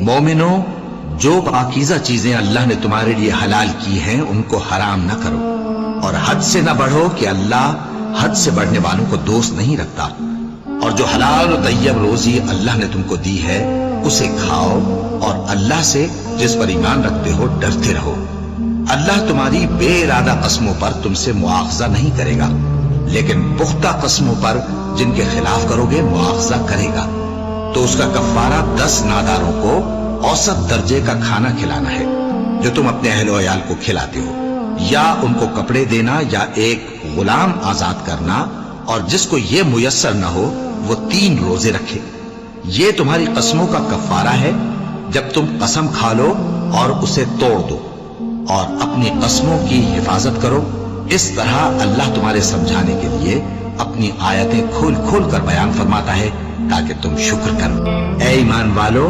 مومنو، جو پاکیزہ چیزیں اللہ نے تمہارے لیے حلال کی ہیں ان کو حرام نہ کرو، اور حد سے نہ بڑھو کہ اللہ حد سے بڑھنے والوں کو دوست نہیں رکھتا، اور جو حلال و طیب روزی اللہ نے تم کو دی ہے اسے کھاؤ، اور اللہ سے جس پر ایمان رکھتے ہو ڈرتے رہو۔ اللہ تمہاری بے ارادہ قسموں پر تم سے مواخذہ نہیں کرے گا، لیکن پختہ قسموں پر جن کے خلاف کرو گے مواخذہ کرے گا، تو اس کا کفارہ 10 ناداروں کو اوسط درجے کا کھانا کھلانا ہے جو تم اپنے اہل و عیال کو کھلاتے ہو، یا ان کو کپڑے دینا یا ایک غلام آزاد کرنا، اور جس کو یہ میسر نہ ہو وہ 3 روزے رکھے۔ یہ تمہاری قسموں کا کفارہ ہے جب تم قسم کھا لو اور اسے توڑ دو، اور اپنی قسموں کی حفاظت کرو۔ اس طرح اللہ تمہارے سمجھانے کے لیے اپنی آیتیں کھول کھول کر بیان فرماتا ہے تاکہ تم شکر کرو۔ اے ایمان والو،